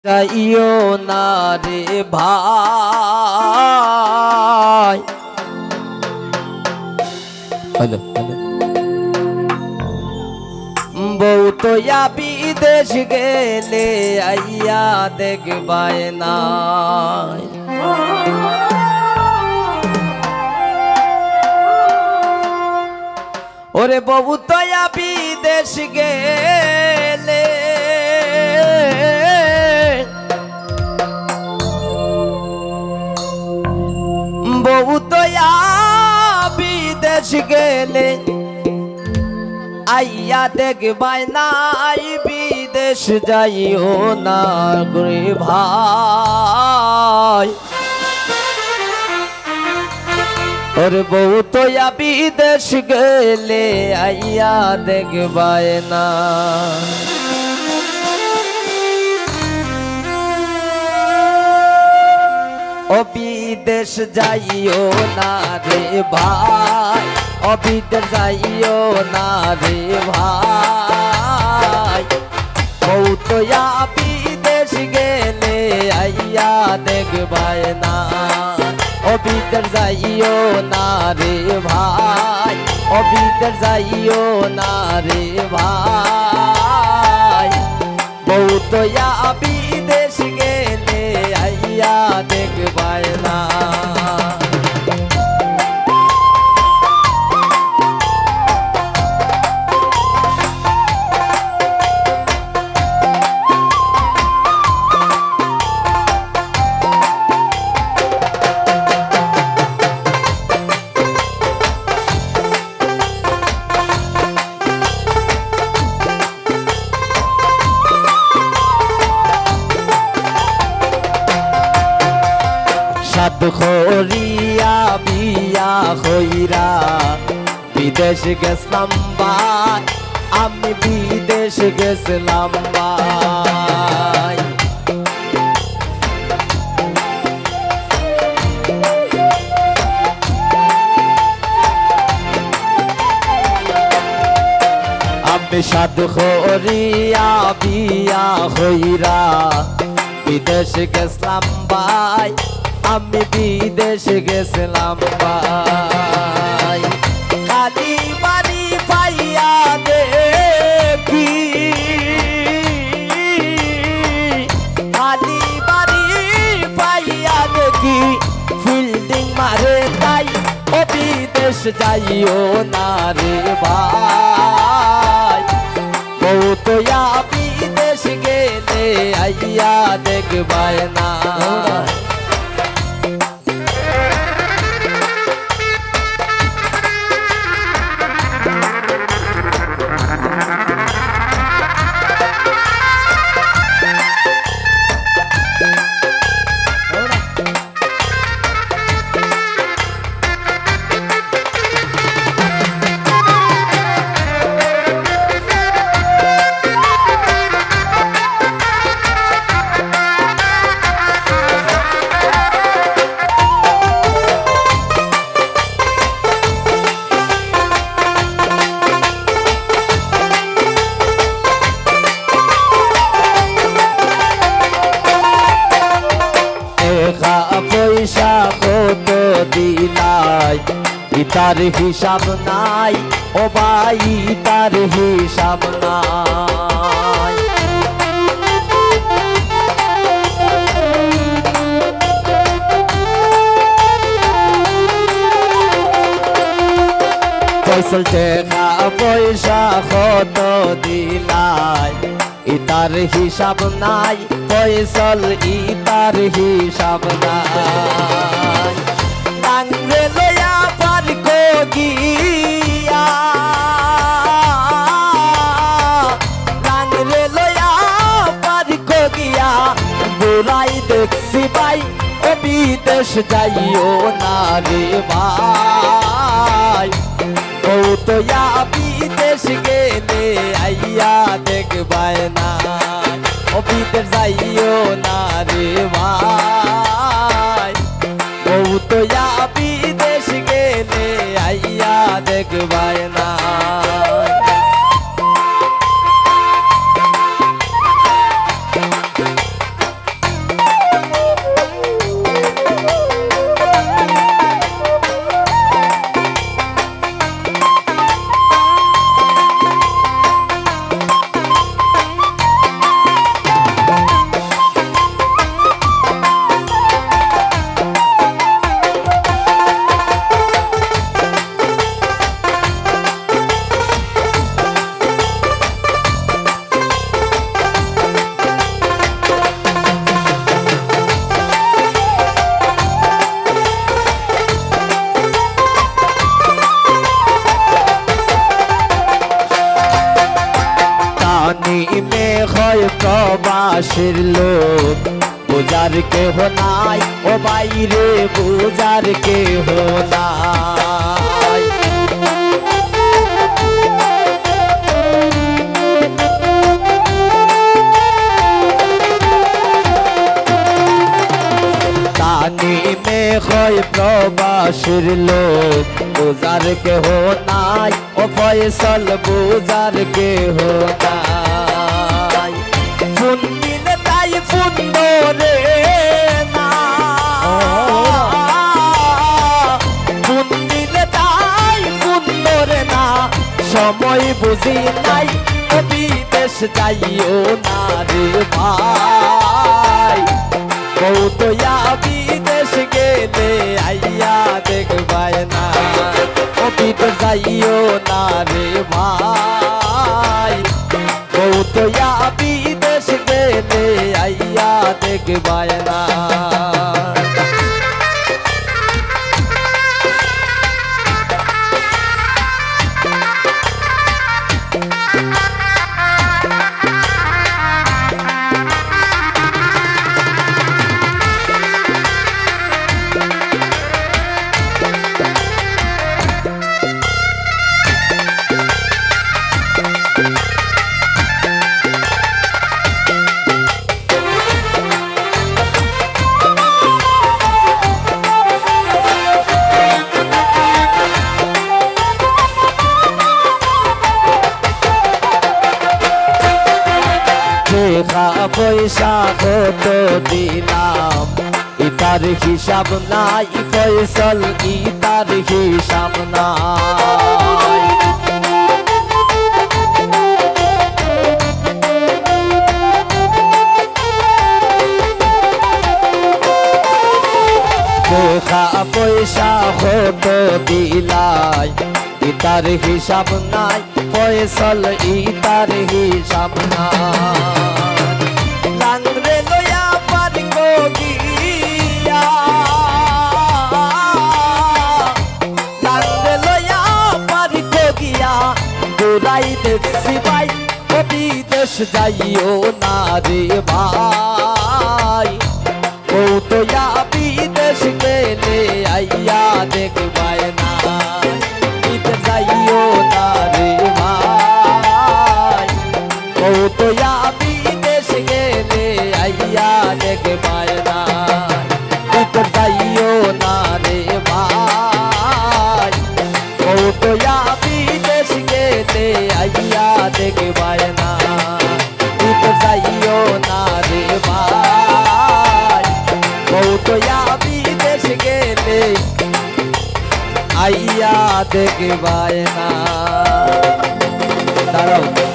যাইও না রে ভাই। হ্যালো হ্যালো, বউ তো বিদেশ গেলে আইয়া দেখবায় না। ওরে বউ তো বিদেশ গেলে বউ তো বিদেশ গেলে আইয়া দেখবাই নাই, বিদেশ যাইও না রে ভাই। ওরে বউ তো বিদেশ গেলে আইয়া দেখবাই না। ও বিদেশ যাইও না রে ভাই, ও বিদেশ যাইও না রে ভাই। বউ তো বিদেশ গেলে আইয়া দেখবাই না। ও বিদেশ যাইও না রে ভাই, ও বিদেশ যাইও না রে ভাই। বউ তো বিদেশ গেলে আইয়া দেখবাই না। সাত খরিয়া বিয়া হইরা বিদেশ গেছলাম ভাই, আমি বিদেশ গেছলাম ভাই। আমি সাত খরিয়া বিয়া হইরা বিদেশ গেছলাম ভাই, আমি বিদেশ গেছিলাম ভাই। খালি বাড়ি পাইয়া দেখি, খালি বাড়ি পাইয়া দেখি ফিল্ডিং মারে তাই। ও বিদেশ যাইও না রে ভাই, বউ তো বিদেশ গেলে আইয়া দেখবায় না। পয়সা কত দিলাই, তার হিসাব নাই ও ভাই, তার হিসাব নাই। ফয়সল টাকা পয়সা কত দিলাই, ইতার হিসাব নাই ফয়সল, ইতার হিসাব নাই। টাঙ্গে লয়া পার কো গিয়া, টাঙ্গে লয়া পার কো গিয়া বুড়াই দেখছি ভাই। ও বিদেশ যাইও না রে ভাই, বউ তো বিদেশ গেলে আইয়া দেখবায় না। ও বিদেশ যাইও না রে ভাই, বউ তো বিদেশ গেলে আইয়া দেখবায় না। প্রবাসীর লোক বুঝার কেহ নাই ও বাইরে বুঝার কেহ নাই তানিমে হয় প্রবাসীর লোক বুঝার কেহ নাই ও ফয়সল বুঝার কেহ নাই ফোন দিলে তাই ফোন ধরে না ফোন দিলে তাই ফোন ধরে না সময় বুঝি নাই ও বিদেশ যাইও না রে ভাই বউ তো বিদেশ গেলে আইয়া দেখবায় না ও বিদেশ যাইও না রে ভাই বউ তো বিদেশ গেলে আইয়া দেখবায় না পয়সা কত দিলাম ইতার হিসাব নাই ফয়সল ইতার হিসাব নাই পয়সা কত দিলাই ইতার হিসাব নাই ফয়সল ইতার হিসাব নাই লাংরে লয়া পার গিয়া লাংরে লয়া পার গিয়া গোরাই দেখছি ভাই ও বিদেশ যাইও না রে ভাই ও তো বিদেশ গেলে আইয়া দেখবায় না বিদেশ যাইও না রে ভাই ও তো বিদেশ গেলে আইয়া দেখবায় না বিদেশ যাইও না রে ভাই ও তো বিদেশ গেলে আইয়া দেখবায় না বিদেশ যাইও না রে ভাই ও তো বিদেশ গেলে আইয়া দেখবায় না দাঁড়াও